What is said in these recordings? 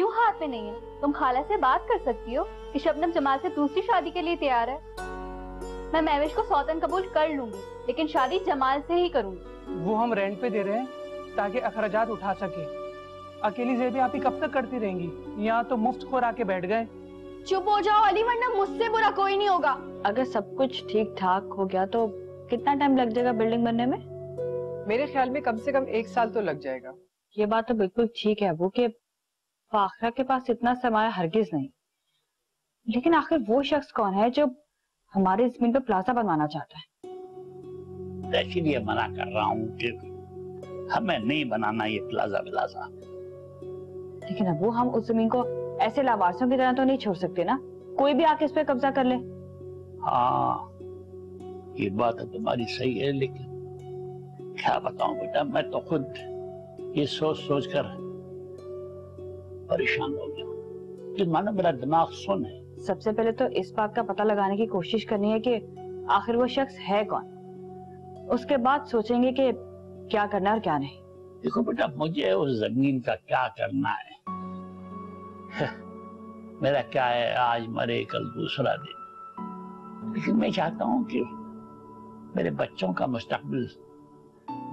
क्यों हाथ में नहीं है? तुम खाला से बात कर सकती हो कि शबनम जमाल से दूसरी शादी के लिए तैयार है। मैं महविश को सौतन कबूल कर लूंगी, लेकिन शादी जमाल से ही करूंगी। वो हम रेंट पे दे रहे हैं ताकि अखराजात उठा सके। अकेली जेबें आप ही कब तक करती रहेंगी? यहाँ तो मुफ्त खोर आके बैठ गए। चुप हो जाओ अली, वरना मुझसे बुरा कोई नहीं होगा। अगर सब कुछ ठीक ठाक हो गया तो कितना टाइम लग जाएगा बिल्डिंग बनने में? मेरे ख्याल में कम से कम 1 साल तो लग जाएगा। ये बात तो बिल्कुल ठीक है वो कि फाखरा के पास इतना सरमाया हरगिज नहीं, लेकिन आखिर वो शख्स कौन है जो हमारी जमीन पर प्लाजा बनवाना चाहता है? इसीलिए मना कर रहा हूँ कि हमें नहीं बनाना ये प्लाजा विलाजा। लेकिन अब वो हम उस जमीन को ऐसे लावारिसों की तरह तो नहीं छोड़ सकते ना, कोई भी आके इस पे कब्जा कर ले। हाँ ये बात तो तुम्हारी सही है, लेकिन क्या बताऊं बेटा, मैं तो खुद ये सोच सोच कर परेशान हो गया कि मानो मेरा दिमाग सुन है। सबसे पहले तो इस बात का पता लगाने की कोशिश करनी है कि आखिर वो शख्स है कौन, उसके बाद सोचेंगे कि क्या करना और क्या नहीं। देखो बेटा, मुझे उस जमीन का क्या करना है? मेरा क्या है, आज मरे कल दूसरा दिन, लेकिन मैं चाहता हूँ कि मेरे बच्चों का मुस्तकबिल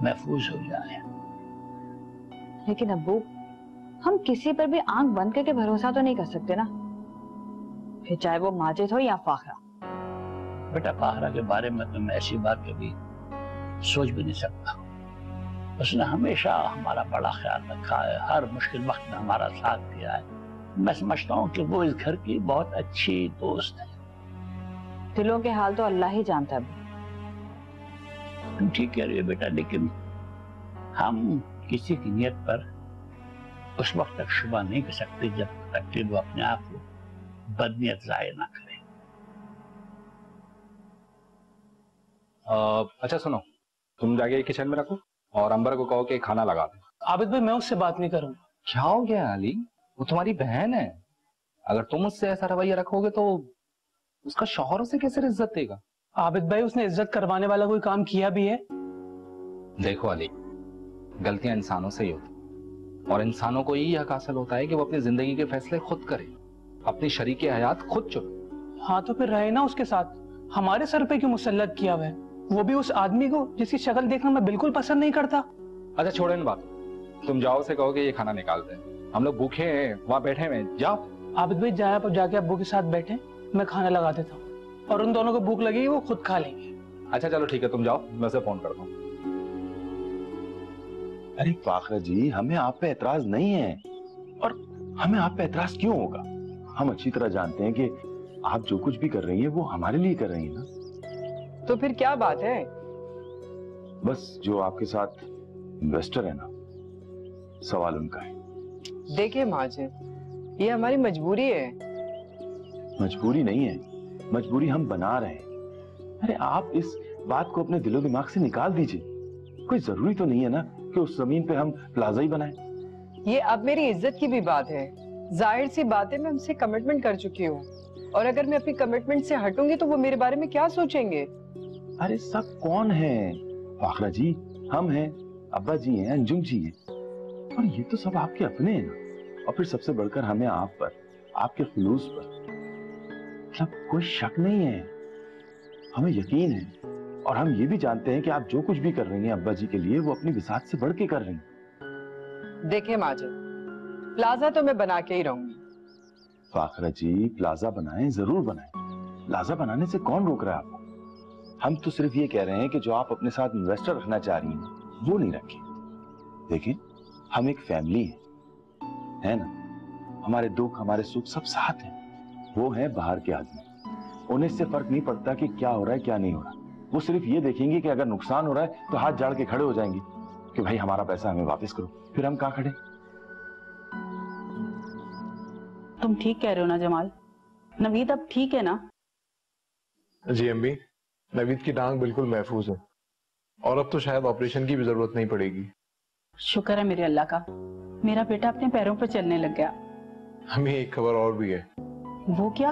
महफूज हो जाए। लेकिन अब्बू, हम किसी पर भी आंख बंद करके भरोसा तो नहीं कर सकते ना, फिर चाहे वो माजिद हो या फाखरा। बेटा फाखरा के बारे में तो मैं ऐसी बात कभी सोच भी नहीं सकता। उसने हमेशा हमारा बड़ा ख्याल रखा है, हर मुश्किल वक्त में हमारा साथ दिया है। मैं समझता हूँ कि वो इस घर की बहुत अच्छी दोस्त है। दिलों के हाल तो अल्लाह ही जानता है। तुम ठीक कह रही हो बेटा, लेकिन हम किसी की नियत पर उस वक्त तक शुबा नहीं कर सकते जब तक कि वो अपने आप को बदनीयत जाहिर ना करे। अच्छा सुनो, तुम जाके किचन में रखो और अंबर को कहो कि खाना लगा दे। आबिद भाई मैं उससे बात नहीं करूंगा। क्या हो गया अली, वो तुम्हारी बहन है। अगर तुम उससे ऐसा रवैया रखोगे तो उसका शौहर उसे कैसे इज्जत देगा? आबिद भाई उसने इज्जत करवाने वाला कोई काम किया भी है? देखो अली, गलतियां इंसानों से ही होती और इंसानों को यही हक हासिल होता है कि वो अपनी जिंदगी के फैसले खुद करे, अपनी शरीके हयात खुद चुने। हाँ तो फिर रहे ना उसके साथ, हमारे सर पे क्यों मुसल्लत किया हुआ है? वो भी उस आदमी को जिसकी शक्ल देखना मैं बिल्कुल पसंद नहीं करता। अच्छा छोड़ो इन बात, तुम जाओ से कहो कि ये खाना निकाल दे, हम लोग भूखे हैं, वहां बैठे हुए, जाओ। आबिद भाई जाए आप जाके अब्बू के साथ बैठे, मैं खाना लगा देता हूँ और उन दोनों को भूख लगेगी वो खुद खा लेंगे। अच्छा चलो ठीक है, तुम जाओ, मैं उसे फोन करता हूँ। अरे फाखरा जी, हमें आप पे एतराज नहीं है, और हमें आप पे एतराज क्यों होगा? हम अच्छी तरह जानते हैं कि आप जो कुछ भी कर रही हैं वो हमारे लिए कर रही हैं ना। तो फिर क्या बात है? बस जो आपके साथ इन्वेस्टर है ना, सवाल उनका है। देखिए माजिद, ये हमारी मजबूरी है। मजबूरी नहीं है, मजबूरी हम बना रहे हैं। अरे आप इस बात को अपने दिलो दिमाग से निकाल दीजिए। कोई जरूरी तो नहीं है ना कि उस जमीन पे हम प्लाजा ही बनाएं। ये अब मेरी इज्जत की भी बात है। जाहिर सी बात है, मैं उनसे कमिटमेंट कर चुकी हूँ, और अगर मैं अपनी कमिटमेंट से हटूंगी तो वो मेरे बारे में क्या सोचेंगे? अरे सब कौन है फाखरा जी? हम हैं, अब्बा जी हैं, अंजुम जी हैं, और ये तो सब आपके अपने हैं ना। और फिर सबसे बढ़कर हमें आप पर, आपके खुलूस पर मतलब कोई शक नहीं है, हमें यकीन है। और हम ये भी जानते हैं कि आप जो कुछ भी कर रही हैं अब्बा जी के लिए, वो अपनी विसात से बढ़ के कर रही हैं। देखिए माजिद, प्लाजा तो मैं बना के ही रहूंगी। फाखरा जी प्लाजा बनाएं, जरूर बनाएं। प्लाजा बनाने से कौन रोक रहा है आपको? हम तो सिर्फ ये कह रहे हैं कि जो आप अपने साथ इन्वेस्टर रखना चाह रही हैं वो नहीं रखें। देखिए हम एक फैमिली है ना, हमारे दुख हमारे सुख सब साथ हैं। वो हैं बाहर के आदमी, उन्हें इससे फर्क नहीं पड़ता कि क्या हो रहा है क्या नहीं हो रहा। वो सिर्फ ये देखेंगे कि अगर नुकसान हो रहा है तो हाथ जाड़ के खड़े हो जाएंगे कि भाई हमारा पैसा हमें वापस करो। फिर हम कहाँ खड़े? तुम ठीक कह रहे हो ना जमाल? नवीद अब ठीक है ना? जी अम्मी, नवीद की टांग बिल्कुल महफूज है और अब तो शायद ऑपरेशन की भी जरूरत नहीं पड़ेगी। शुक्र है मेरे अल्लाह का, मेरा बेटा अपने पैरों पर चलने लग गया। हमें एक खबर और भी है। वो क्या?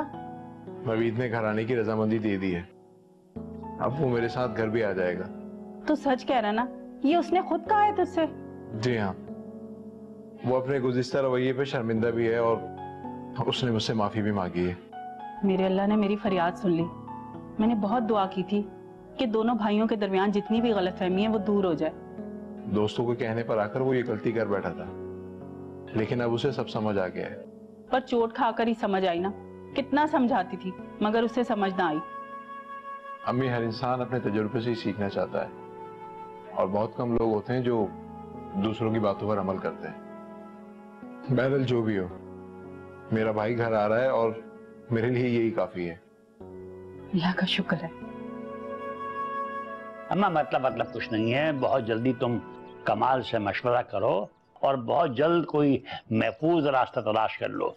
नवीद ने घर आने की रजामंदी दे दी है, अब वो मेरे साथ घर भी आ जाएगा। तो सच कह रहा ना, ये उसने खुद कहा है तुझसे? जी हाँ, वो अपने गुज़िश्ता रवैये पे शर्मिंदा भी है और उसने मुझसे माफी भी मांगी है। मेरे अल्लाह ने मेरी फरियाद सुन ली। मैंने बहुत दुआ की थी कि दोनों भाइयों के दरमियान जितनी भी गलतफहमी है वो दूर हो जाए। दोस्तों के कहने पर आकर वो ये गलती कर बैठा था, लेकिन अब उसे सब समझ आ गया है। पर चोट खाकर ही समझ आई ना। कितना समझाती थी मगर उसे समझ ना आई। अम्मी, हर इंसान अपने तजुर्बे से ही सीखना चाहता है और बहुत कम लोग होते हैं जो दूसरों की बातों पर अमल करते हैं। बहरहाल जो भी हो, मेरा भाई घर आ रहा है और मेरे लिए यही काफी है। अल्लाह का शुक्र है। अम्मा मतलब कुछ नहीं है। बहुत जल्दी तुम कमाल से मशवरा करो और बहुत जल्द कोई महफूज रास्ता तलाश कर लो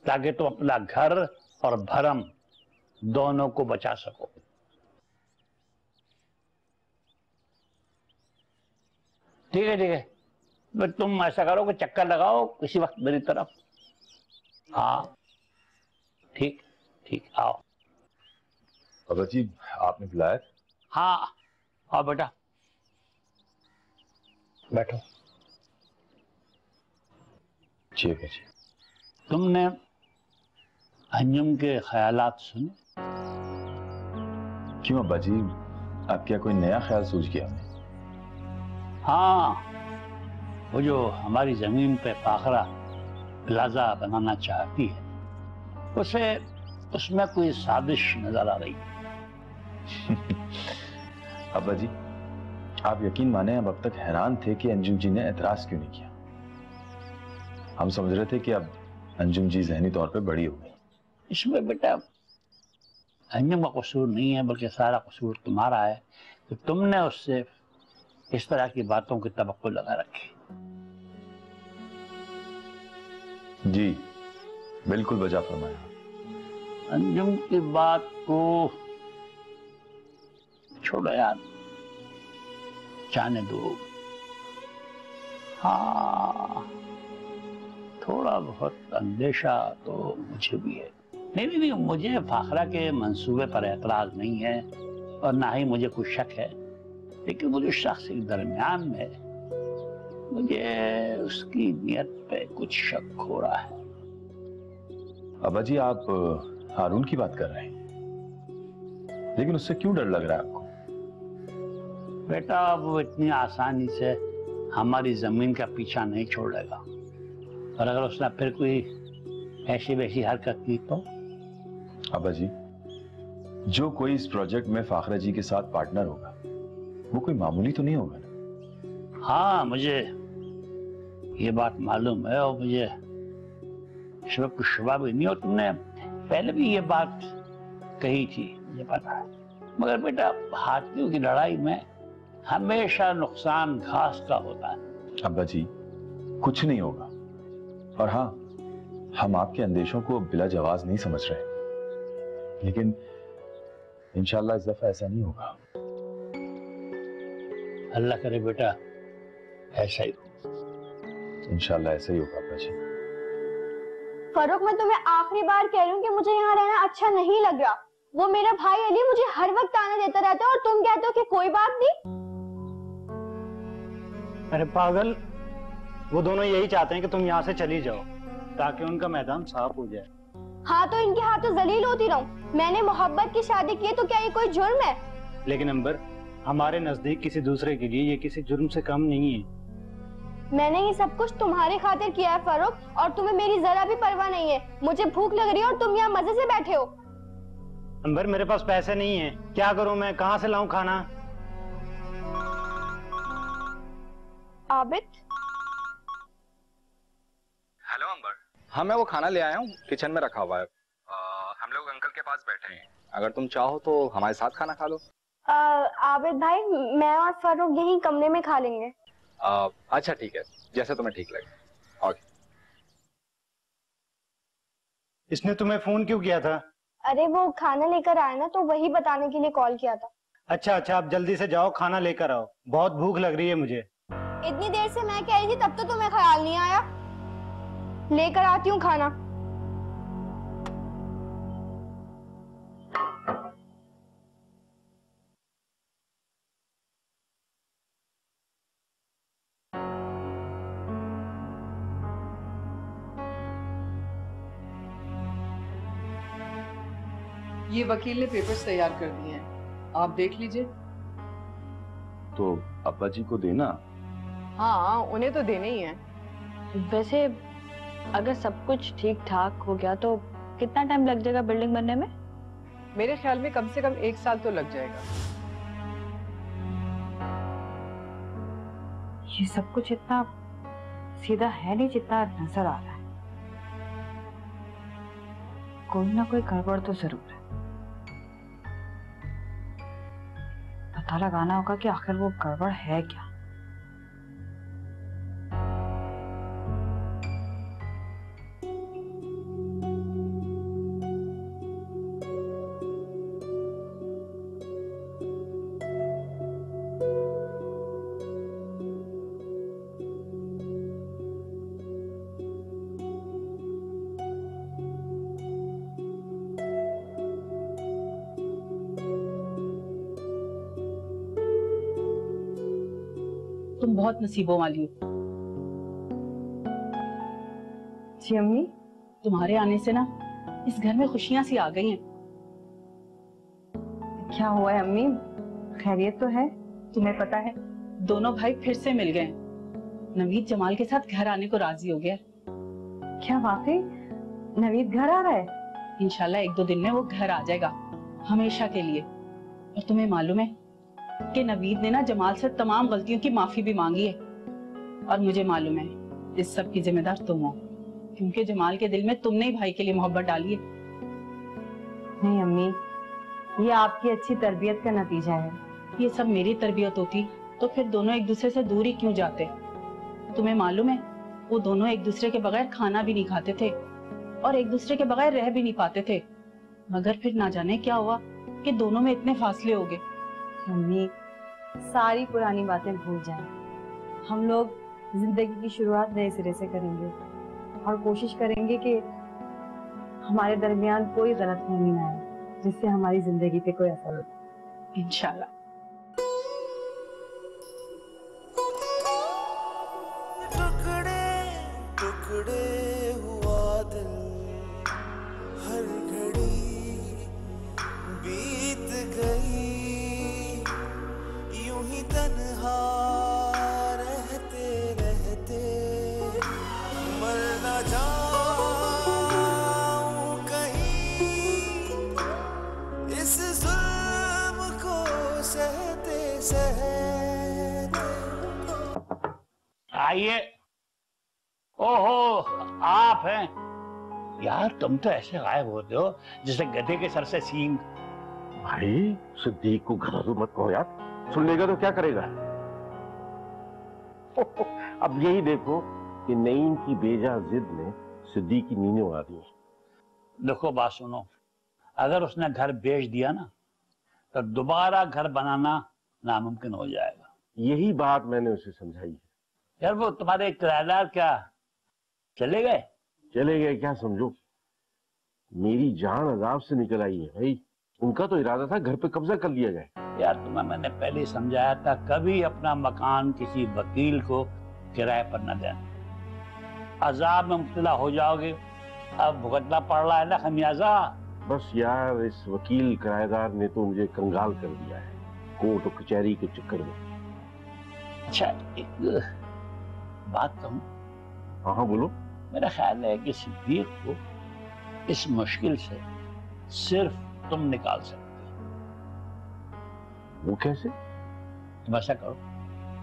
ताकि तुम अपना घर और भरम दोनों को बचा सको। ठीक है, ठीक है। तो तुम ऐसा करो कि चक्कर लगाओ किसी वक्त मेरी तरफ। हाँ, ठीक ठीक, आओ। बाबा जी, आपने बुलाया? हाँ, आओ बेटा, बैठो। जी जी। तुमने अंजुम के ख्यालात सुने? क्यों अब्बा जी, आप क्या कोई नया ख्याल सूझ गया? हाँ, वो जो हमारी जमीन पे फाखरा प्लाजा बनाना चाहती है, उसे उसमें कोई साजिश नजर आ रही है। अब्बा जी, आप यकीन माने हम अब तक हैरान थे कि अंजुम जी ने एतराज क्यों नहीं किया। हम समझ रहे थे कि अब अंजुम जी जहनी तौर पे बड़ी हो गई। इसमें बेटा अंजुम का कसूर नहीं है, बल्कि सारा कसूर तुम्हारा है कि तुमने उससे इस तरह की बातों की तवक्को लगा रखी। जी बिल्कुल वजह फरमाया। अंजुम की बात को छोड़ो यार, जाने दो। हाँ, थोड़ा बहुत अंदेशा तो मुझे भी है। नहीं, मुझे फाखरा के मंसूबे पर एतराज नहीं है और ना ही मुझे कुछ शक है, लेकिन मुझे शख्स के दरमियान में मुझे उसकी नियत पे कुछ शक हो रहा है। अब्बा जी, आप हारून की बात कर रहे हैं, लेकिन उससे क्यों डर लग रहा है आपको? बेटा, वो इतनी आसानी से हमारी जमीन का पीछा नहीं छोड़ेगा, और अगर उसने फिर कोई ऐसी वैसी हरकत की तो? अब्बा जी, जो कोई इस प्रोजेक्ट में फाखरा जी के साथ पार्टनर होगा वो कोई मामूली तो नहीं होगा ना? हाँ, मुझे ये बात मालूम है और मुझे इसमें कुछ शुबा भी नहीं, और तुमने पहले भी ये बात कही थी, मुझे पता है। मगर बेटा, हाथियों की लड़ाई में हमेशा नुकसान घास का होता है। अब्बा जी, कुछ नहीं होगा, और हाँ, हम आपके अंदेशों को बिला जवाज नहीं समझ रहे, लेकिन इंशाल्लाह इस दफा ऐसा नहीं होगा। अल्लाह करे बेटा ऐसा ही हो। इंशाल्लाह ऐसा ही होगा अब्बा जी। फरूक, मैं तुम्हें आखिरी बार कह रही हूँ कि मुझे यहाँ रहना अच्छा नहीं लग रहा। वो मेरा भाई अली मुझे हर वक्त ताने देता रहता है और तुम कहते हो कि कोई बात नहीं। अरे पागल, वो दोनों यही चाहते हैं कि तुम यहाँ से चली जाओ ताकि उनका मैदान साफ हो जाए। हाँ, तो इनके हाथों जलील होती रहूं। मैंने मोहब्बत की शादी की है तो क्या ये कोई जुर्म है? लेकिन अंबर, हमारे नजदीक किसी दूसरे के लिए ये किसी जुर्म से कम नहीं है। मैंने ये सब कुछ तुम्हारी खातिर किया है फरूक, और तुम्हें मेरी जरा भी परवाह नहीं है। मुझे भूख लग रही है और तुम यहाँ मजे से बैठे हो। अंबर, मेरे पास पैसे नहीं है, क्या करूं मैं? कहाँ से लाऊं खाना? आबिद। हेलो अंबर। हाँ, मैं वो खाना ले आया हूँ, किचन में रखा हुआ है। हम लोग अंकल के पास बैठे हैं, अगर तुम चाहो तो हमारे साथ खाना खा लो। आबिद भाई, मैं और फरूक यहीं कमरे में खा लेंगे। अच्छा ठीक है, जैसे तुम्हें ठीक लगे। ओके। इसने तुम्हें फोन क्यों किया था? अरे वो खाना लेकर आया ना, तो वही बताने के लिए कॉल किया था। अच्छा, आप जल्दी से जाओ, खाना लेकर आओ, बहुत भूख लग रही है मुझे। इतनी देर से मैं कह रही थी, तब तो तुम्हें ख्याल नहीं आया। लेकर आती हूँ खाना। ये वकील ने पेपर्स तैयार कर दिए हैं, आप देख लीजिए। तो अब्बा जी को देना। हाँ, उन्हें तो देने ही है। वैसे अगर सब कुछ ठीक ठाक हो गया तो कितना टाइम लग जाएगा बिल्डिंग बनने में? मेरे ख्याल में कम से कम 1 साल तो लग जाएगा। ये सब कुछ इतना सीधा है नहीं जितना नजर आ रहा है। कोई ना कोई गड़बड़ तो जरूर है। पता लगाना होगा कि आखिर वो गड़बड़ है क्या। तुम बहुत नसीबों वाली हो। जी अम्मी, तुम्हारे आने से ना इस घर में खुशियां सी आ गई हैं। क्या हुआ है अम्मी? खैरियत तो है? तुम्हें पता है दोनों भाई फिर से मिल गए। नवीद जमाल के साथ घर आने को राजी हो गया। क्या वाकई नवीद घर आ रहा है? इंशाल्लाह 1-2 दिन में वो घर आ जाएगा, हमेशा के लिए। और तुम्हें मालूम है कि नवीद ने ना जमाल से तमाम गलतियों की माफी भी मांगी है। और मुझे मालूम है इस सब की जिम्मेदार तुम हो, क्योंकि जमाल के दिल में तुमने ही भाई के लिए मोहब्बत डाली है। नहीं अम्मी, ये आपकी अच्छी तरबियत का नतीजा है। ये सब मेरी तरबियत होती तो फिर दोनों एक दूसरे से दूर ही क्यों जाते? तुम्हें मालूम है वो दोनों एक दूसरे के बगैर खाना भी नहीं खाते थे और एक दूसरे के बगैर रह भी नहीं पाते थे। मगर फिर ना जाने क्या हुआ कि दोनों में इतने फासले हो गए। अम्मी, सारी पुरानी बातें भूल जाएं। हम लोग जिंदगी की शुरुआत नए सिरे से करेंगे और कोशिश करेंगे कि हमारे दरमियान कोई गलतफहमी ना आए जिससे हमारी जिंदगी पे कोई असर हो। इंशाल्लाह। टुकड़े टुकड़े हुआ दिल, हर घड़ी बीत गई, यूं ही तन्हा रहते रहते मर न जाऊं कहीं, इस जुल्म को सहते सहते। आइए। ओहो, आप हैं यार? तुम तो ऐसे गायब होते हो जैसे गधे के सर से सींग। भाई सिद्दीक को घरारू मत कहो यार, सुन लेगा तो क्या करेगा। अब यही देखो कि नईम की बेजा जिद ने सिद्दीक की नींदें उड़ा दी। देखो बात सुनो, अगर उसने घर बेच दिया ना तो दोबारा घर बनाना नामुमकिन हो जाएगा। यही बात मैंने उसे समझाई है। यार वो तुम्हारे किराएदार क्या चले गए? चले गए क्या समझो, मेरी जान अजाब से निकल आई है भाई। उनका तो इरादा था घर पे कब्जा कर लिया जाए। यार तुम्हें मैंने पहले ही समझाया था, कभी अपना मकान किसी वकील को किराए पर न देना। अजाब में मुब्तला हो जाओगे। अब भुगतना पड़ रहा है ना खमियाजा। बस यार इस वकील किराएदार ने तो मुझे कंगाल कर दिया है कोर्ट और कचहरी के चक्कर में। अच्छा एक बात कहूं? हाँ हाँ बोलो। मेरा ख्याल है कि सिद्दीक को इस मुश्किल से सिर्फ तुम निकाल सकते हो। वो कैसे? तुम ऐसा करो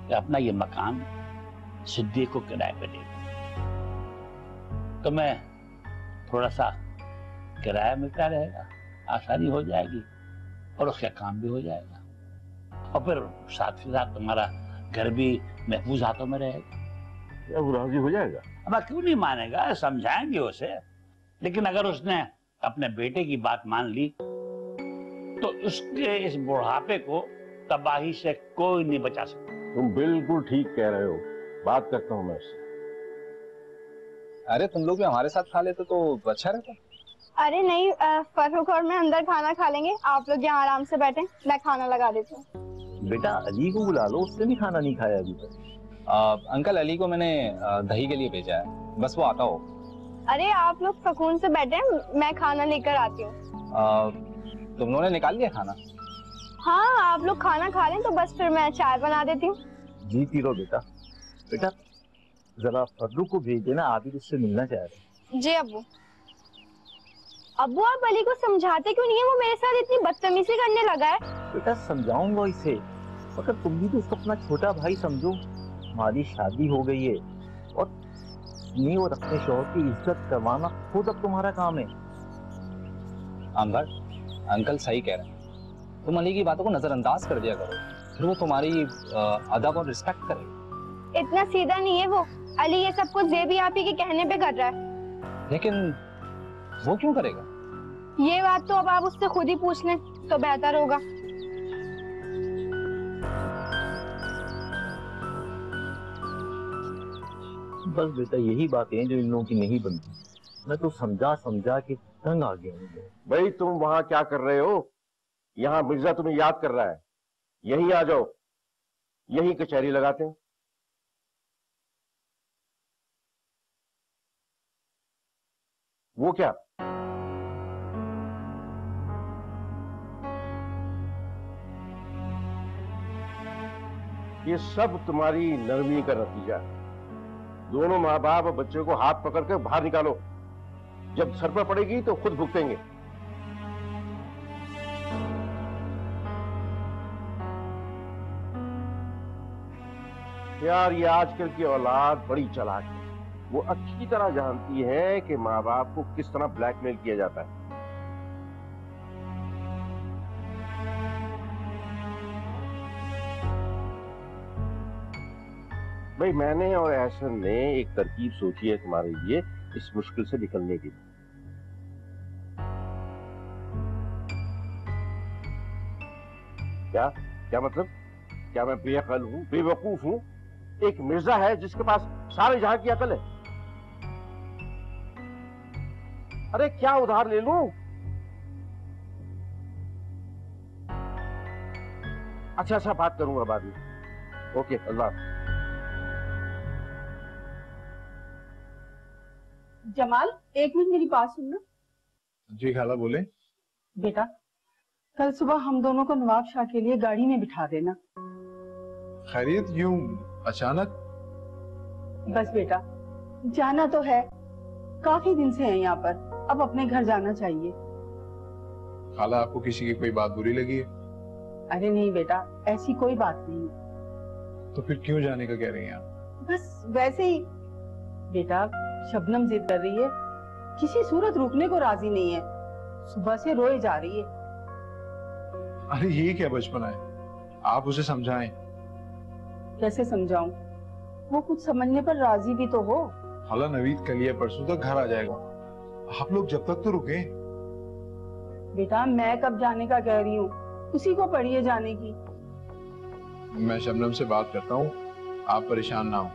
कि अपना ये मकान सिद्दीक को किराए पे दे दो, तुम्हें थोड़ा सा किराया मिलता रहेगा, आसानी हो जाएगी और उसका काम भी हो जाएगा, और फिर साथ ही साथ तुम्हारा घर भी महफूज हाथों में रहेगा। क्या वो राजी हो जाएगा? अब क्यों नहीं मानेगा, समझाएंगे उसे। लेकिन अगर उसने अपने बेटे की बात मान ली तो उसके इस बुढ़ापे को तबाही से कोई नहीं बचा सकता। तुम बिल्कुल ठीक कह रहे हो, बात करता हूँ मैं उससे। अरे तुम लोग भी हमारे साथ खा लेते तो अच्छा रहता। अरे नहीं, फरूक और मैं अंदर खाना खा लेंगे, आप लोग यहाँ आराम से बैठे, मैं खाना लगा देती हूँ। बेटा अली को बुला लो, उसने भी खाना नहीं खाया अभी तक। अंकल अली को मैंने दही के लिए भेजा है, बस वो आता हो। अरे आप लोग सुकून से बैठे, मैं खाना लेकर आती हूँ। तुम लोगों ने निकाल लिया खाना? हाँ, आप लोग खाना खा लें तो बस फिर मैं चाय बना देती हूँ। जी पी लो बेटा। बेटा जरा फर्रू को भेज देना, आबिद उससे मिलना चाह रहे हैं। जी अब्बू। अब्बू आप अली को समझाते क्यों नहीं है? वो मेरे साथ इतनी बदतमीजी करने लगा है। बेटा समझाऊंगा इसे, मगर तुम भी तो उसको अपना छोटा भाई समझो। हमारी शादी हो गई है और नहीं, और अपने शौहर की इज्जत करवाना खुद अब तुम्हारा काम है। अंकल सही कह रहे हैं। तुम अली की बातों को नजरअंदाज कर दिया करो, फिर वो तुम्हारी अदब और रिस्पेक्ट करेगा। इतना सीधा नहीं है वो। अली ये सब कुछ जेबी आप ही के कहने पे कर रहा है। लेकिन वो क्यों करेगा? ये बात तो अब आप उससे खुद ही पूछ लें तो बेहतर होगा। बस बेटा यही बातें हैं जो इन लोगों की नहीं बनती। मैं तो समझा समझा के तंग आ गया हूँ। भाई तुम वहां क्या कर रहे हो? यहाँ मिर्जा तुम्हें याद कर रहा है। यहीं आ जाओ, यहीं कचहरी लगाते हैं। वो क्या? ये सब तुम्हारी नरमी का नतीजा है। दोनों माँ बाप और बच्चे को हाथ पकड़ कर बाहर निकालो। जब सर पर पड़ेगी तो खुद भुगतेंगे। यार ये आजकल की औलाद बड़ी चालाक है। वो अच्छी तरह जानती है कि माँ बाप को किस तरह ब्लैकमेल किया जाता है। भाई मैंने और एहसन ने एक तरकीब सोची है तुम्हारे लिए इस मुश्किल से निकलने की। क्या क्या मतलब? क्या मैं बेअकल हूं, बेवकूफ हूं? एक मिर्जा है जिसके पास सारे जहां की अकल है। अरे क्या उधार ले लूं? अच्छा बात करूंगा बाद में। ओके अल्लाह। जमाल एक मिनट मेरी बात सुनना। जी खाला बोले। बेटा कल सुबह हम दोनों को नवाब शाह के लिए गाड़ी में बिठा देना। खैरियत यूं अचानक? बस बेटा जाना तो है, काफी दिन से हैं यहाँ पर, अब अपने घर जाना चाहिए। खाला आपको किसी की कोई बात बुरी लगी है? अरे नहीं बेटा ऐसी कोई बात नहीं। तो फिर क्यों जाने का कह रही हैं आप? बस वैसे ही। बेटा शबनम जिद कर रही है, किसी सूरत रुकने को राजी नहीं है, सुबह से रोए जा रही है। अरे ये क्या बचपना है, आप उसे समझाएं। कैसे समझाऊं? वो कुछ समझने पर राजी भी तो हो। खाला नवीद कल या परसों तक घर आ जाएगा, आप लोग जब तक तो रुके। बेटा मैं कब जाने का कह रही हूँ, उसी को पड़ी है जाने की। मैं शबनम से बात करता हूँ, आप परेशान ना हो।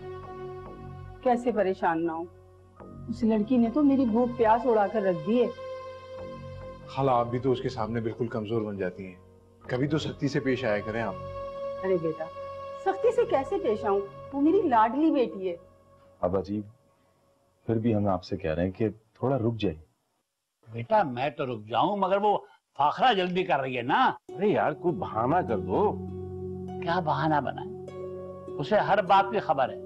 कैसे परेशान ना हो? उस लड़की ने तो मेरी भूख प्यास उड़ा कर रख दी है। खाला आप भी तो उसके सामने बिल्कुल कमजोर बन जाती हैं, कभी तो सख्ती से पेश आया करें आप। अरे बेटा सख्ती से कैसे पेश आऊं, वो मेरी लाडली बेटी है। अब अजीब, फिर भी हम आपसे कह रहे हैं कि थोड़ा रुक जाइए। बेटा मैं तो रुक जाऊं मगर वो फाखरा जल्दी कर रही है ना। अरे यार कोई बहाना कर दो। क्या बहाना बनाए? उसे हर बात की खबर है।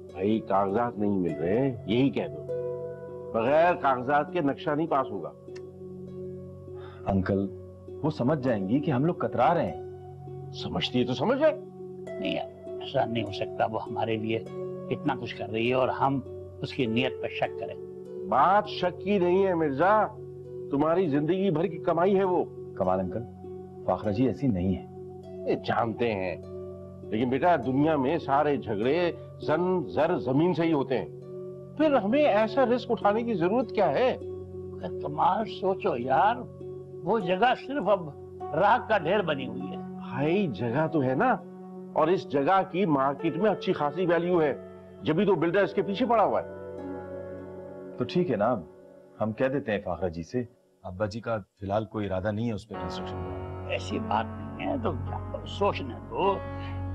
भाई कागजात नहीं मिल रहे, यही कह दो। बगैर कागजात के नक्शा नहीं पास होगा। अंकल वो समझ जाएंगी कि हम लोग कतरा रहे हैं। समझती है तो समझ जाए। नहीं यार ऐसा नहीं हो सकता, वो हमारे लिए इतना कुछ कर रही है और हम उसकी नीयत पर शक करें। बात शक की नहीं है मिर्जा, तुम्हारी जिंदगी भर की कमाई है वो। कमाल अंकल फाखरा जी ऐसी नहीं है। जानते हैं, लेकिन बेटा दुनिया में सारे झगड़े जन जर जमीन से ही होते हैं। फिर हमें ऐसा रिस्क उठाने की जरूरत क्या है? कमाल सोचो यार, वो जगह सिर्फ अब राख का ढेर बनी हुई है। भाई जगह तो है ना, और इस जगह की मार्केट में अच्छी खासी वैल्यू है, जब भी तो बिल्डर इसके पीछे पड़ा हुआ है। तो ठीक है ना, हम कह देते हैं फाखरा जी से अब्बा जी का फिलहाल कोई इरादा नहीं है उस पर कंस्ट्रक्शन का। ऐसी बात नहीं है तो सोचने दो,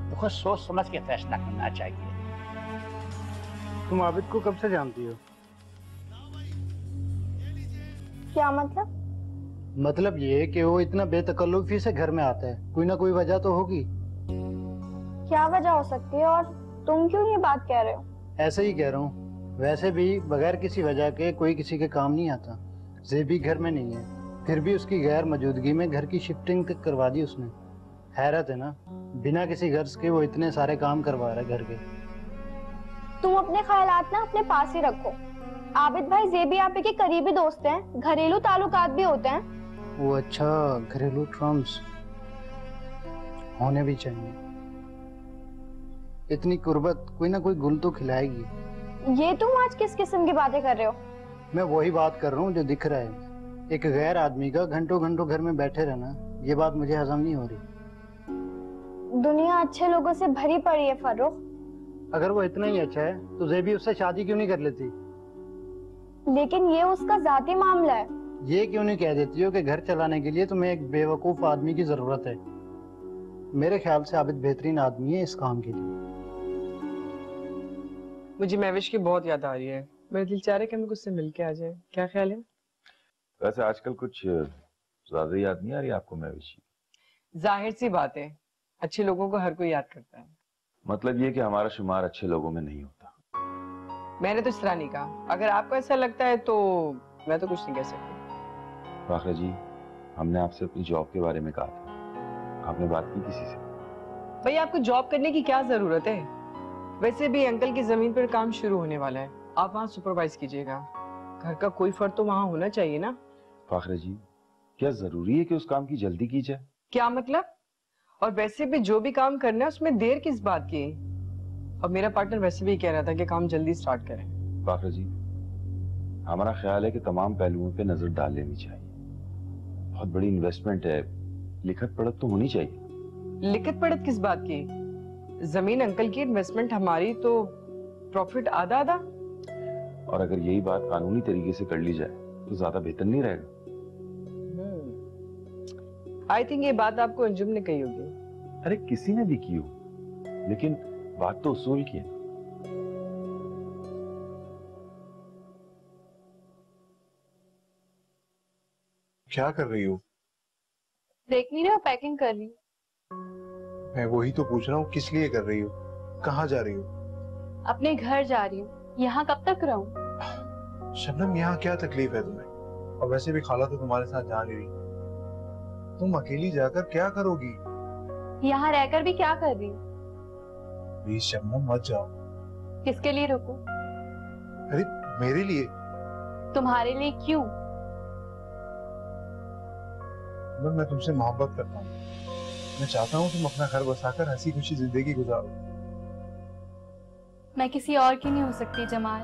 तो खुद सोच समझ के फैसला करना चाहिए। तुम आबिद को कब से जानती हो? क्या मतलब? मतलब ये कि वो इतना बेतकल्लुफी से घर में आता है, कोई ना कोई वजह तो होगी। क्या वजह हो सकती है और तुम क्यों ये बात कह रहे हो? ऐसे ही कह रहा हूँ। वैसे भी बगैर किसी वजह के कोई किसी के काम नहीं आता। जेबी घर में नहीं है, फिर भी उसकी गैर मौजूदगी में घर की शिफ्टिंग तक करवा दी उसने। हैरत है ना, बिना किसी गर्ज के वो इतने सारे काम करवा रहा है घर के। तुम अपने ख्यालात ना अपने पास ही रखो। आबिद भाई जेबी आपे के करीबी दोस्त हैं, घरेलू ताल्लुकात भी होते हैं। वो अच्छा, घरेलू ट्रम्स होने भी चाहिए। इतनी कुर्बत कोई ना कोई गुल तो खिलाएगी। ये तुम आज किस किस्म की बातें कर रहे हो? मैं वही बात कर रहा हूँ जो दिख रहा है। एक गैर आदमी का घंटों घंटों घर में बैठे रहना, ये बात मुझे हजम नहीं हो रही। दुनिया अच्छे लोगों से भरी पड़ी है फर्रुख। अगर वो इतना ही अच्छा है तो जेबी उससे शादी क्यों नहीं कर लेती? लेकिन ये उसका जाती मामला है। ये क्यों नहीं कह देती हो कि घर चलाने के लिए तुम्हें एक बेवकूफ आदमी की जरूरत है? मेरे ख्याल से आबिद बेहतरीन आदमी है इस काम के लिए। मुझे महविश की बहुत याद आ रही है। मेरा दिल चाह रहा है कि हम उससे मिल के आ जाए। क्या ख्याल है? वैसे आजकल कुछ ज्यादा याद नहीं आ रही आपको महविश? जाहिर सी बात है, अच्छे लोगों को हर कोई याद करता है। मतलब ये कि हमारा शुमार अच्छे लोगों में नहीं होता। मैंने तो इस तरह नहीं कहा। अगर आपको ऐसा लगता है तो मैं तो कुछ नहीं कह सकती। फाखरा जी, हमने आपसे अपनी जॉब के बारे में कहा था, आपने बात की किसी से? भाई आपको जॉब करने की क्या जरूरत है? वैसे भी अंकल की जमीन पर काम शुरू होने वाला है, आप वहाँ सुपरवाइज कीजिएगा। घर का कोई फर्द तो वहाँ होना चाहिए ना। फाखरा जी, क्या जरूरी है कि उस काम की जल्दी की जाए? क्या मतलब? और वैसे भी जो भी काम करना है उसमें देर किस बात की? और मेरा पार्टनर वैसे भी कह रहा था कि काम जल्दी स्टार्ट करें। फाखरा जी, हमारा ख्याल है कि तमाम पहलुओं पे नजर डाल लेनी चाहिए। बहुत बड़ी इन्वेस्टमेंट है, लिखत पढ़त तो होनी चाहिए। लिखत पढ़त किस बात की? जमीन अंकल की, इन्वेस्टमेंट हमारी, तो प्रॉफिट आधा आधा। और अगर यही बात कानूनी तरीके से कर ली जाए तो ज्यादा बेहतर नहीं रहेगा? आई थिंक ये बात आपको अंजुम ने कही होगी। अरे किसी ने भी की हो, लेकिन बात तो उसूल की है। क्या कर रही हो? देख नहीं रहे हो, पैकिंग कर रही हूँ। मैं वही तो पूछ रहा हूँ, किस लिए कर रही हो? कहाँ जा रही हो? अपने घर जा रही हूँ। यहाँ कब तक रहूं? शबनम, यहाँ क्या तकलीफ है तुम्हें? और वैसे भी खाला तो तुम्हारे साथ जा नहीं रही। तुम अकेली जाकर क्या करोगी? यहाँ रहकर भी क्या कर रही हूँ? प्लीज शबनम मत जाओ। किसके लिए रुकूं? अरे मेरे लिए। तुम्हारे लिए क्यों? मैं तुमसे मोहब्बत करता हूँ। मैं चाहता हूँ तुम अपना घर बसाकर हंसी खुशी जिंदगी गुजारो। मैं किसी और की नहीं हो सकती जमाल।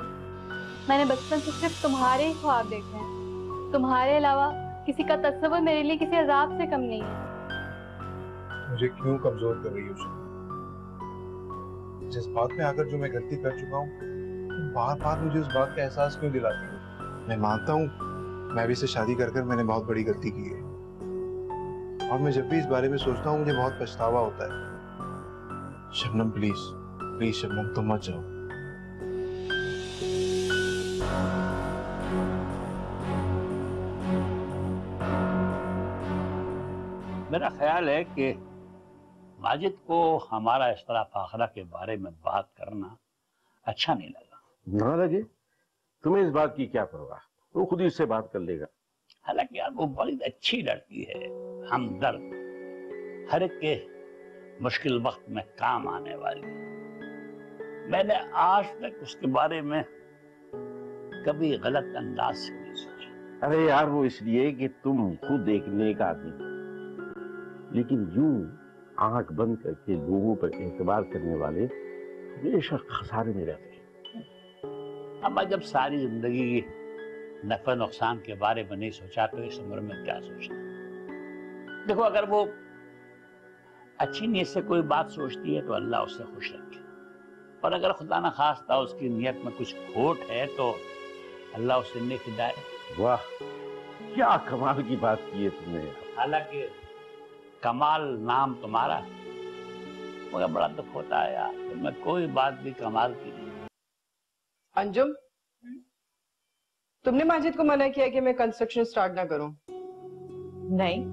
मैंने बचपन से सिर्फ तुम्हारे ही ख्वाब देखे हैं। तुम्हारे अलावा किसी का तस्वर मेरे लिए किसी अजाब से कम नहीं है। मुझे क्यों कमजोर कर रही हो शबनम? जिस बात में आकर जो मैं गलती कर चुका हूँ, तुम बार बार मुझे उस बात का एहसास क्यों दिलाती हो? मैं मानता हूँ मैं भी से शादी कर मैंने बहुत बड़ी गलती की है, और मैं जब भी इस बारे में सोचता हूँ मुझे बहुत पछतावा होता है। शबनम प्लीज, प्लीज शबनम तुम मत जाओ। मेरा ख्याल है कि माजिद को हमारा इस तरह फाखरा के बारे में बात करना अच्छा नहीं लगा। ना लगे, तुम्हें इस बात की क्या परवाह, वो खुद ही उससे बात कर लेगा। हालांकि यार वो बड़ी अच्छी लड़की है, हमदर्द, हर एक के मुश्किल वक्त में काम आने वाली। मैंने आज तक उसके बारे में कभी गलत अंदाज से नहीं सोचा। अरे यार, वो इसलिए कि तुम खुद एक नेक आदमी, लेकिन यूं आंख बंद करके लोगों पर एतबार करने वाले हमेशा खसारे में रहते हैं। अब जब सारी जिंदगी नफा नुकसान के बारे में नहीं सोचा तो इस उम्र में क्या सोचना। देखो, अगर वो अच्छी नीयत से कोई बात सोचती है तो अल्लाह उससे खुश रखे, और अगर खुदा न खास्ता उसकी नीयत में कुछ खोट है तो अल्लाह उससे नेक हिदायत। वाह, क्या कमाल की बात की है तुमने। हालांकि कमाल नाम तुम्हारा, मगर बड़ा दुख होता है यार, तुम्हें कोई बात भी कमाल की नहीं। अंजुम, तुमने माजिद को मना किया कि मैं कंस्ट्रक्शन स्टार्ट ना करूं। नहीं,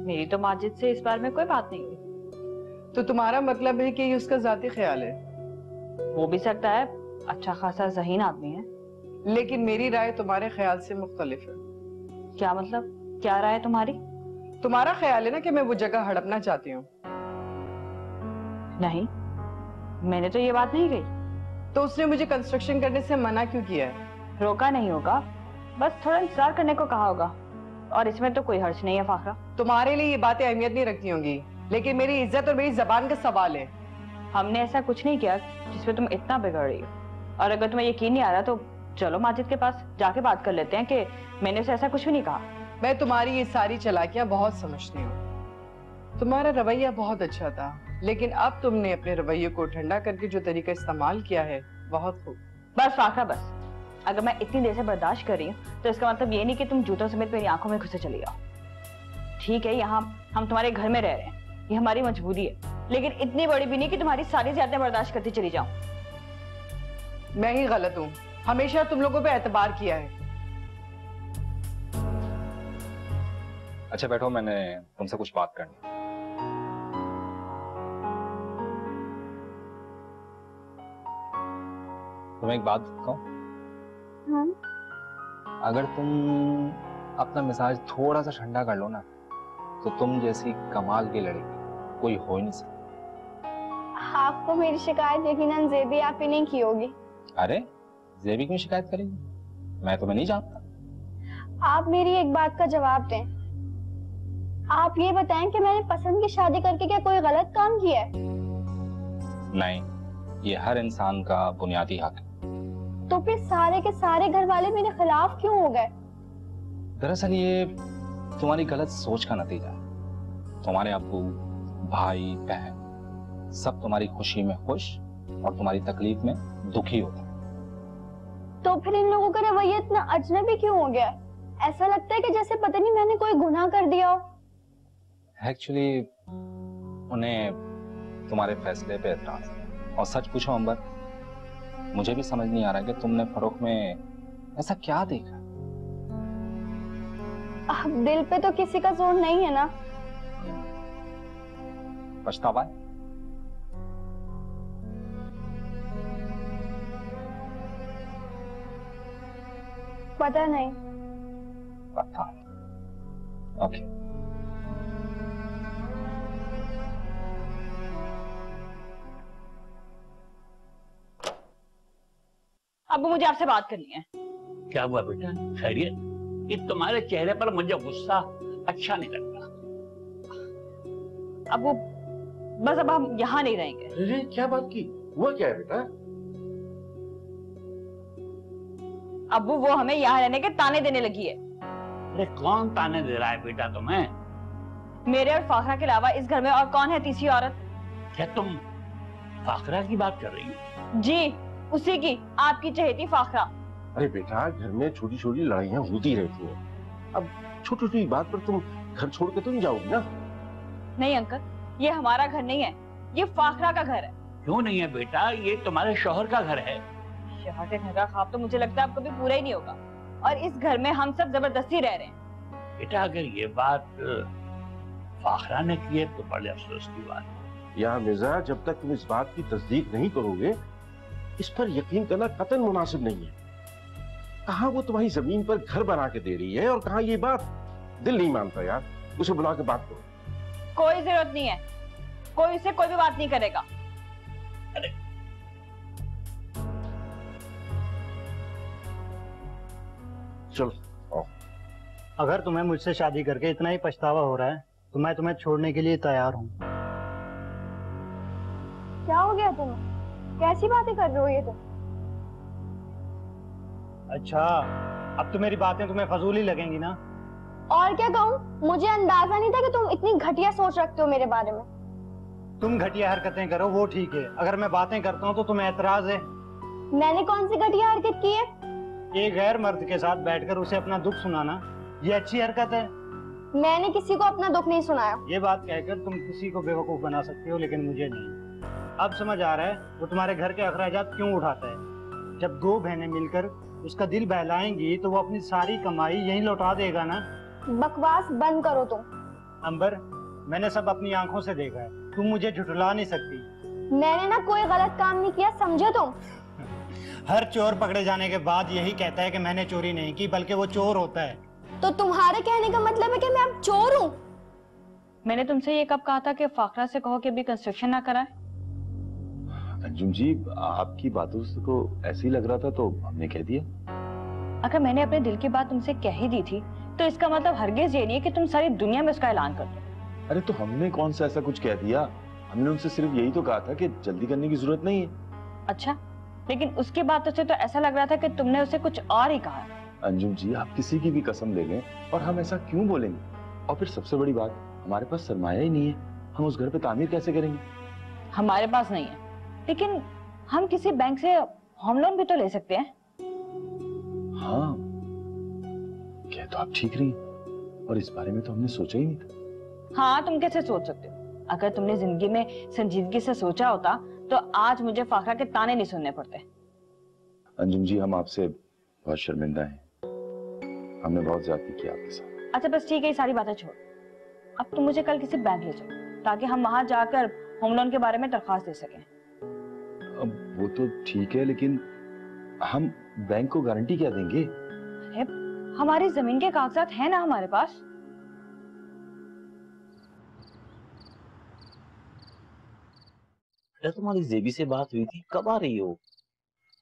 मेरी तो माजिद से इस बारे में कोई बात नहीं हुई। तो तुम्हारा मतलब है कि ये उसका जाती ख्याल है? हो भी सकता है, अच्छा खासा ज़हीन आदमी है। लेकिन मेरी राय तुम्हारे ख्याल से मुख्तलिफ है। क्या मतलब, क्या राय है तुम्हारी? तुम्हारा ख्याल है ना कि मैं वो जगह हड़पना चाहती हूँ। नहीं, मैंने तो ये बात नहीं कही। तो उसने मुझे कंस्ट्रक्शन करने से मना क्यों किया है? रोका नहीं होगा, बस थोड़ा इंतजार करने को कहा होगा, और इसमें तो कोई हर्ज नहीं है फाखरा। तुम्हारे लिए ये बातें अहमियत नहीं रखती होंगी, लेकिन मेरी इज्जत और मेरी जबान का सवाल है। हमने ऐसा कुछ नहीं किया जिसमें तुम इतना बिगड़ रही हो, और अगर तुम्हें यकीन नहीं आ रहा तो चलो माजिद के पास जाके बात कर लेते हैं कि मैंने उसे ऐसा कुछ भी नहीं कहा। मैं तुम्हारी ये सारी चालाकियां बहुत समझती हूँ। तुम्हारा रवैया बहुत अच्छा था, लेकिन अब तुमने अपने रवैये को ठंडा करके जो तरीका इस्तेमाल किया है, बहुत खूब। बस फाखरा बस, अगर मैं इतनी देर से बर्दाश्त कर रही हूँ तो इसका मतलब ये नहीं कि तुम जूतों समेत मेरी आंखों में घुसे चली जाओ। ठीक है, यहाँ हम तुम्हारे घर में रह रहे हैं, ये हमारी मजबूरी है, लेकिन इतनी बड़ी भी नहीं कि तुम्हारी सारी ज़्यादतियां बर्दाश्त करती चली जाऊं। मैं ही गलत हूँ, हमेशा तुम लोगों पे एतबार किया है। अच्छा बैठो, मैंने तुमसे कुछ बात करनी। तुम्हें एक बात बताऊं? हाँ? अगर तुम अपना मिजाज थोड़ा सा ठंडा कर लो ना, तो तुम जैसी कमाल की लड़की कोई हो ही नहीं सकती। आपको मेरी शिकायत यकीनन ज़ेबी आप ही नहीं की होगी। अरे ज़ेबी क्यों शिकायत करेगी? मैं तुम्हें नहीं जानता। आप मेरी एक बात का जवाब दें। आप ये बताएं कि मैंने पसंद की शादी करके क्या कोई गलत काम किया है? नहीं, ये हर इंसान का बुनियादी हक है। तो फिर सारे के सारे घर वाले मेरे खिलाफ क्यों हो गए? दरअसल ये तुम्हारी गलत सोच का नतीजा है। तुम्हारे अब्बू, भाई, बहन सब तुम्हारी खुशी में खुश और तुम्हारी तकलीफ में दुखी होते हैं। तो फिर इन लोगों का रवैया इतना अजनबी क्यों हो गया? ऐसा लगता है कि जैसे पता नहीं मैंने कोई गुनाह कर दिया हो। एक्चुअली उन्हें तुम्हारे फैसले पे एतराज है, और सच पूछो अंबर, मुझे भी समझ नहीं आ रहा कि तुमने फरोख में ऐसा क्या देखा। दिल पे तो किसी का जोर नहीं है ना। पछतावा है? पता नहीं। पता। ओके। अब मुझे आपसे बात करनी है। क्या हुआ बेटा, खैरियत? कि तुम्हारे चेहरे पर मुझे गुस्सा अच्छा नहीं लगता। अब वो बस अब हम यहाँ नहीं रहेंगे। अरे क्या बात की? हुआ क्या है बेटा? अब वो हमें यहाँ रहने के ताने देने लगी है। अरे कौन ताने दे रहा है बेटा तुम्हें? मेरे और फाखरा के अलावा इस घर में और कौन है तीसरी औरत? क्या तुम फाखरा की बात कर रही हो? जी, उसी की, आपकी चहेती फाखरा। अरे बेटा, घर में छोटी छोटी लड़ाइयाँ होती रहती हैं। अब छोटी छोटी बात पर तुम घर छोड़ के तो नहीं जाओगी ना? नहीं अंकल, ये हमारा घर नहीं है, ये फाखरा का घर है। क्यों नहीं है बेटा, ये तुम्हारे शौहर का घर है। शौहर के घर का ख्वाब तो मुझे लगता है अब कभी पूरा ही नहीं होगा, और इस घर में हम सब जबरदस्ती रह रहे हैं। बेटा अगर ये बात फाखरा ने की है तो बड़े अफसोस की बात है। या मिर्जा, जब तक तुम इस बात की तस्दीक नहीं करोगे, इस पर यकीन करना कतई मुनासिब नहीं है। कहाँ वो तुम्हारी जमीन पर घर बना के दे रही है, और कहाँ ये बात। दिल नहीं मानता यार, उसे बुला के बात करो। कोई जरूरत नहीं है, कोई उससे कोई भी बात नहीं करेगा। चलो आओ। अगर तुम्हें मुझसे शादी करके इतना ही पछतावा हो रहा है तो मैं तुम्हें छोड़ने के लिए तैयार हूँ। क्या हो गया तुम्हें? कैसी बातें कर रहे हो ये तुम? अच्छा, अब तो मेरी बातें तुम्हें फजूल ही लगेंगी ना? और क्या कहूँ, मुझे अंदाजा नहीं था कि तुम इतनी घटिया सोच रखते हो मेरे बारे में। तुम घटिया हरकतें करो वो ठीक है, अगर मैं बातें करता हूँ तो तुम्हें एतराज है? मैंने कौन सी घटिया हरकत की है? एक गैर मर्द के साथ बैठकर उसे अपना दुख सुनाना, ये अच्छी हरकत है? मैंने किसी को अपना दुख नहीं सुनाया। ये बात कहकर तुम किसी को बेवकूफ बना सकती हो, लेकिन मुझे नहीं। अब समझ आ रहा है वो तुम्हारे घर के अखराजात क्यों उठाता है। जब दो बहनें मिलकर उसका दिल बहलाएंगी तो वो अपनी सारी कमाई यहीं लौटा देगा ना। बकवास बंद करो तुम। अंबर, मैंने सब अपनी आंखों से देखा है, तुम मुझे झुठला नहीं सकती। मैंने ना कोई गलत काम नहीं किया, समझे तुम? हर चोर पकड़े जाने के बाद यही कहता है कि मैंने चोरी नहीं की, बल्कि वो चोर होता है। तो तुम्हारे कहने का मतलब है कि मैं अब चोर हूँ? मैंने तुमसे ये कब कहा था कि फाखरा से कहो कि अभी कंस्ट्रक्शन ना कराए? अंजुम जी, आपकी बातों से तो ऐसे ही लग रहा था, तो हमने कह दिया। अगर मैंने अपने दिल की बात तुमसे कह ही दी थी तो इसका मतलब हरगिज ये नहीं है कि तुम सारी दुनिया में उसका ऐलान कर दो। अरे तो हमने कौन सा ऐसा कुछ कह दिया? हमने उनसे सिर्फ यही तो कहा था कि जल्दी करने की जरूरत नहीं है। अच्छा, लेकिन उसकी बातों से तो ऐसा लग रहा था कि तुमने उसे कुछ और ही कहा। अंजुम जी, आप किसी की भी कसम ले लें और हम ऐसा क्यों बोलेंगे? और फिर सबसे बड़ी बात, हमारे पास सरमाया ही नहीं है, हम उस घर पे तामीर कैसे करेंगे? हमारे पास नहीं है, लेकिन हम किसी बैंक से होम लोन भी तो ले सकते हैं। हाँ, कह तो आप ठीक रही, और इस बारे में तो हमने सोचा ही नहीं था। हाँ, तुम कैसे सोच सकते हो? अगर तुमने जिंदगी में संजीदगी से सोचा होता तो आज मुझे फाखरा के ताने नहीं सुनने पड़ते। अंजुम जी, हम आपसे बहुत शर्मिंदा हैं, हमने बहुत ज्यादती की आपके साथ। अच्छा बस ठीक है, ये सारी बातें छोड़। अब तुम मुझे कल किसी बैंक ले चलो ताकि हम वहां जाकर होम लोन के बारे में दरख्वास्त दे सकें। अब वो तो ठीक है, लेकिन हम बैंक को गारंटी क्या देंगे? अरे हमारी जमीन के कागजात है ना हमारे पास। तुम्हारी जेबी से बात हुई थी, कब आ रही हो?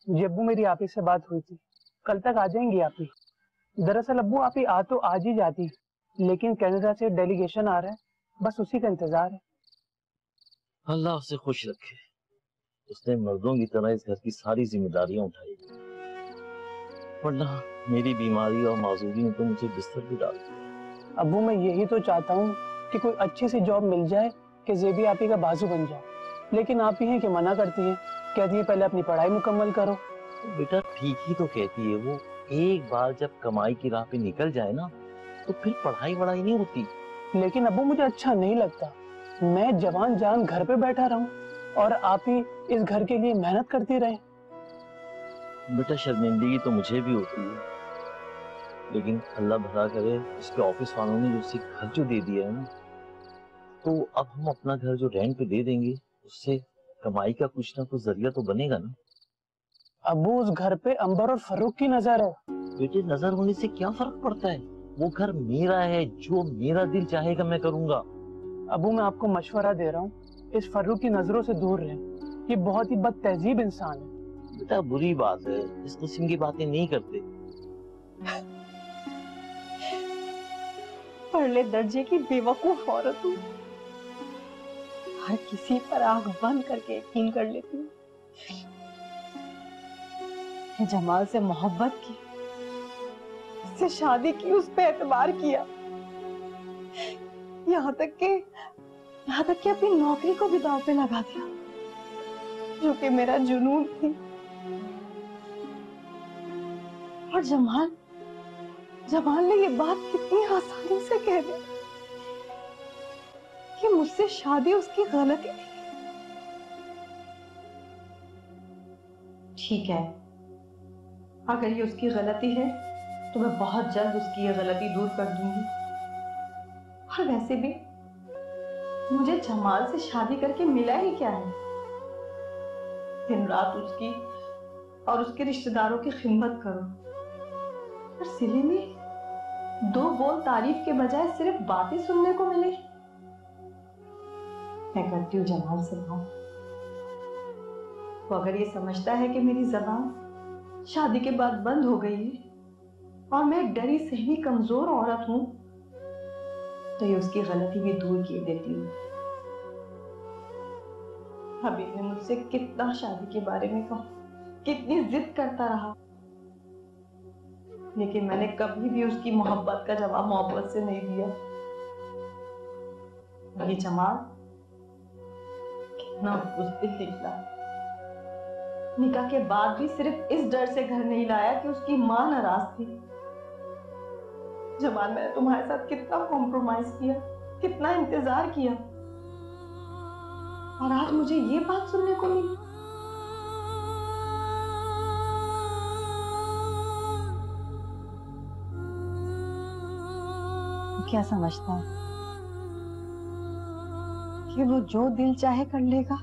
जी अब्बू, मेरी आप ही से बात हुई थी, कल तक आ जाएंगी आप ही। दरअसल अब्बू, आप ही आ तो आज ही जाती, लेकिन कनाडा से डेलीगेशन आ रहा है, बस उसी का इंतजार है। अल्लाह उसे खुश रखे। उसने मर्दों की तरह इस घर की सारी जिम्मेदारियां उठाई, वरना मेरी बीमारी और माजूरी ने तो मुझे बिस्तर भी डाल दिया। अब्बू, मैं यही तो चाहता हूँ कि कोई अच्छी सी जॉब मिल जाए कि जेबी आप ही का बाजू बन जाए, लेकिन आप ही हैं कि मना करती हैं, कहती है पहले अपनी पढ़ाई मुकम्मल करो। बेटा ठीक ही तो कहती है वो, एक बार जब कमाई की राह पे निकल जाए ना तो फिर पढ़ाई वढ़ाई नहीं होती। लेकिन अब्बू, मुझे अच्छा नहीं लगता मैं जवान जान घर पे बैठा रहूं और आप ही इस घर के लिए मेहनत करती रहे। बेटा शर्मिंदगी तो मुझे भी होती है, लेकिन अल्लाह भला करे उसके ऑफिस वालों ने उसे घर जो दे दिया है ना, तो अब हम अपना घर जो रेंट पे दे देंगे उससे कमाई का कुछ ना कुछ जरिया तो बनेगा ना। अब्बू, उस घर पे अंबर और फरूक की नजर है। बेटे नजर होने से क्या फर्क पड़ता है, वो घर मेरा है, जो मेरा दिल चाहेगा मैं करूंगा। अब्बू, मैं आपको मशवरा दे रहा हूँ, इस फरूक की नजरों से दूर रहें, ये बहुत ही बदतहजीब इंसान है। बेटा बुरी बात है, इस किस्म की बातें नहीं करते। परले दर्जे की बेवकूफ औरत हूँ, हर किसी पर आंख बंद करके यकीन कर लेती हूँ। जमाल से मोहब्बत की, उससे शादी की, उस पे एतबार किया, यहाँ तक कि अपनी नौकरी को भी दांव पे लगा दिया, जो कि मेरा जुनून थी। और जमाल ने ये बात कितनी आसानी से कह दी कि मुझसे शादी उसकी गलती थी। ठीक है, अगर ये उसकी गलती है तो मैं बहुत जल्द उसकी ये गलती दूर कर दूंगी। और वैसे भी मुझे जमाल से शादी करके मिला ही क्या है? दिन रात उसकी और उसके रिश्तेदारों की खिदमत करो, और सिले में 2 बोल तारीफ के बजाय सिर्फ बातें सुनने को मिले। मैं करती हूँ जमाल से बात, तो अगर ये समझता है कि मेरी जबान शादी के बाद बंद हो गई है और मैं एक डरी सहमी कमजोर औरत हूं, तो ये उसकी गलती भी दूर किए देती हूँ। अभी ने मुझसे कितना शादी के बारे में कहा, कितनी जिद करता रहा, लेकिन मैंने कभी भी उसकी मोहब्बत का जवाब मोहब्बत से नहीं दिया। ये जमाल कितना बुज़दिल निकला, निकाह के बाद भी सिर्फ इस डर से घर नहीं लाया कि उसकी मां नाराज थी। जमाल, मैंने तुम्हारे साथ कितना कॉम्प्रोमाइज किया, कितना इंतजार किया, और आज मुझे ये बात सुनने को मिली। क्या समझता है कि वो जो दिल चाहे कर लेगा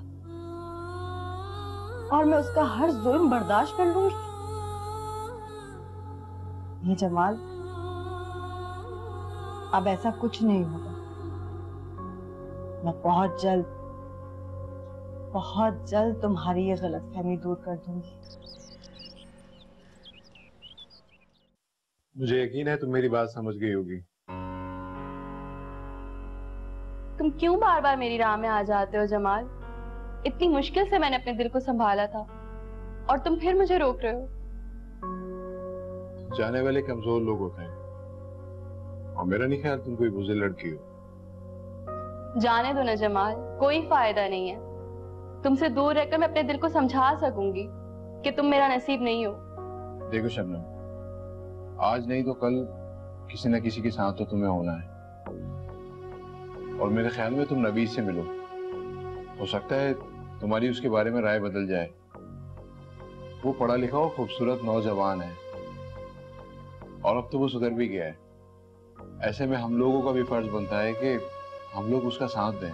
और मैं उसका हर जुल्म बर्दाश्त कर लूंगी? ये जमाल, अब ऐसा कुछ नहीं होगा। मैं बहुत जल्द तुम्हारी ये गलतफहमी दूर कर दूंगी। मुझे यकीन है तुम मेरी बात समझ गई होगी। तुम क्यों बार बार मेरी राह में आ जाते हो जमाल? इतनी मुश्किल से मैंने अपने दिल को संभाला था और तुम फिर मुझे रोक रहे हो। जाने वाले कमजोर लोग होते हैं और मेरा नहीं ख्याल तुम कोई बुज़दिल लड़की हो। जाने दो ना जमाल, कोई फायदा नहीं है। तुमसे दूर रहकर मैं अपने दिल को समझा सकूंगी कि तुम मेरा नसीब नहीं हो। देखो शबनम, आज नहीं तो कल किसी न किसी के साथ तो तुम्हें होना है और मेरे ख्याल में तुम नबील से मिलो। हो सकता है तुम्हारी उसके बारे में राय बदल जाए। वो पढ़ा लिखा और खूबसूरत नौजवान है और अब तो वो सुधर भी गया है। ऐसे में हम लोगों का भी फर्ज बनता है कि हम लोग उसका साथ दें।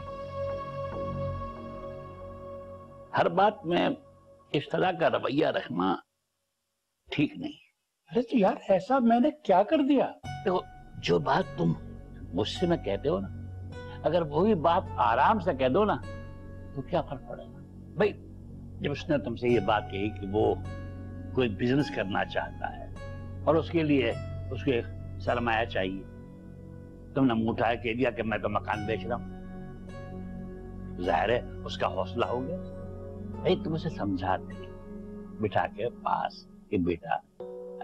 हर बात में इस तरह का रवैया रखना ठीक नहीं। अरे तो यार ऐसा मैंने क्या कर दिया? देखो, जो बात तुम गुस्से में कहते हो ना, अगर वही बात आराम से कह दो ना तो क्या फर्क पड़ेगा भाई। जब उसने तुमसे ये बात कही कि वो कोई बिजनेस करना चाहता है और उसके लिए उसके सरमाया चाहिए, तुमने मुंह उठा के दिया कि मैं तो मकान बेच रहा हूं, जाहिर है उसका हौसला हो गया। भाई तुम उसे समझाते बिठा के पास कि बेटा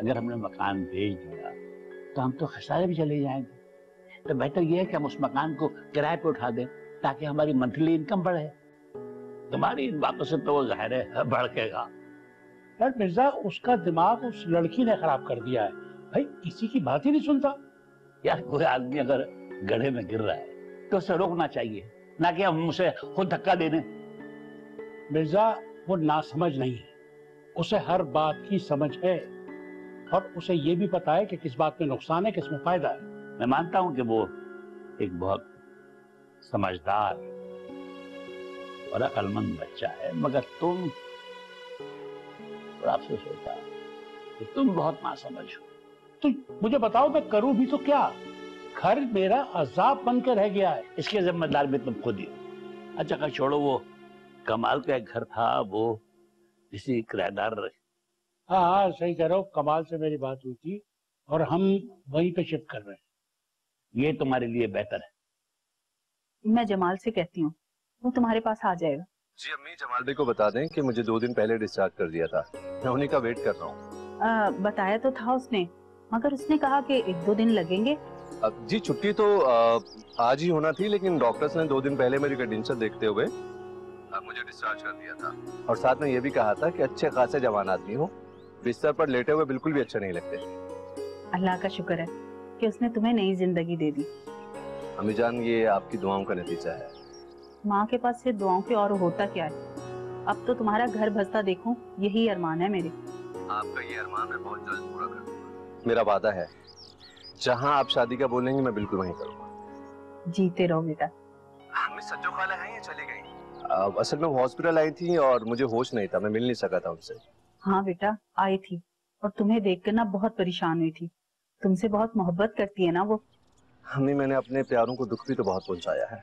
अगर हमने मकान बेच दिया तो हम तो खसारे भी चले जाएंगे, तो बेहतर यह है कि हम उस मकान को किराए पे उठा दें ताकि हमारी मंथली इनकम बढ़े। तुम्हारी इन बातों से तो वो जाहिर है भड़केगा। यार मिर्जा, उसका दिमाग उस लड़की ने खराब कर दिया है भाई, किसी की बात ही नहीं सुनता। यार कोई आदमी अगर गड्ढे में गिर रहा है तो उसे रोकना चाहिए, ना कि हम उसे खुद धक्का दे दें। मिर्जा, वो नासमझ नहीं है, उसे हर बात की समझ है और उसे ये भी पता है कि किस बात में नुकसान है, किस में फायदा है। मैं मानता हूं कि वो एक बहुत समझदार और अक्लमंद बच्चा है, मगर तुम आपसे सोचा कि तुम बहुत नासमझ हो। तो मुझे बताओ मैं करूं भी तो क्या? घर मेरा अजाब बनकर रह गया है। इसके जिम्मेदार भी तुम खुद ही हो। अच्छा छोड़ो, वो कमाल का एक घर था, वो किसी किराएदार। हाँ हाँ सही कह रहे हो, कमाल से मेरी बात हुई थी और हम वहीं पे शिफ्ट कर रहे हैं। ये तुम्हारे लिए बेहतर है। मैं जमाल से कहती हूँ, वो तुम्हारे पास आ जाएगा। जी अम्मी, जमाल भाई को बता दें कि मुझे 2 दिन पहले डिस्चार्ज कर दिया था। मैं उन्हीं का वेट कर रहा हूँ। बताया तो था उसने, मगर उसने कहा कि 1-2 दिन लगेंगे। जी छुट्टी तो आज ही होना थी, लेकिन डॉक्टर्स ने 2 दिन पहले मेरी कंडीशन देखते हुए मुझे डिस्चार्ज कर दिया था और साथ में ये भी कहा था कि अच्छे खासे जवान आदमी हो, बिस्तर पर लेटे हुए बिल्कुल भी अच्छे नहीं लगते। अल्लाह का शुक्र है कि उसने तुम्हें नई जिंदगी दे दी। अम्मी जान, ये आपकी दुआओं का नतीजा है। माँ के पास सिर्फ दुआओं के और होता क्या है। अब तो तुम्हारा घर बसता देखूं, यही अरमान है मेरे। आपका ये अरमान मैं बहुत जल्द पूरा कर दूंगा। मेरा वादा है, जहाँ आप शादी का बोलेंगे मैं बिल्कुल वहीं करूँगा। जीते रहो बेटा। हमें सज्जो खाला है, ये चली गई। असल में वो हॉस्पिटल आई थी और मुझे होश नहीं था, मैं मिल नहीं सका था उनसे। हाँ बेटा, आई थी और तुम्हें देखकर ना बहुत परेशान हुई थी। तुमसे बहुत मोहब्बत करती है ना वो। हमें मैंने अपने प्यारों को दुख भी तो बहुत पहुंचाया है,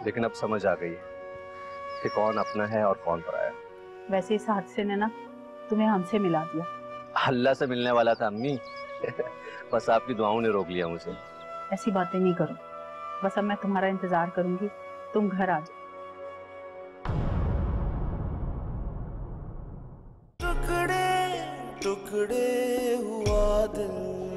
लेकिन अब समझ आ गई है कि कौन अपना है और कौन पराया। वैसे इस हादसे ने ना तुम्हें हमसे मिला दिया। अल्लाह से मिलने वाला था अम्मी बस आपकी दुआओं ने रोक लिया मुझे। ऐसी बातें नहीं करो, बस अब मैं तुम्हारा इंतजार करूंगी, तुम घर आ जाओ। टुकड़े टुकड़े हुआ दिल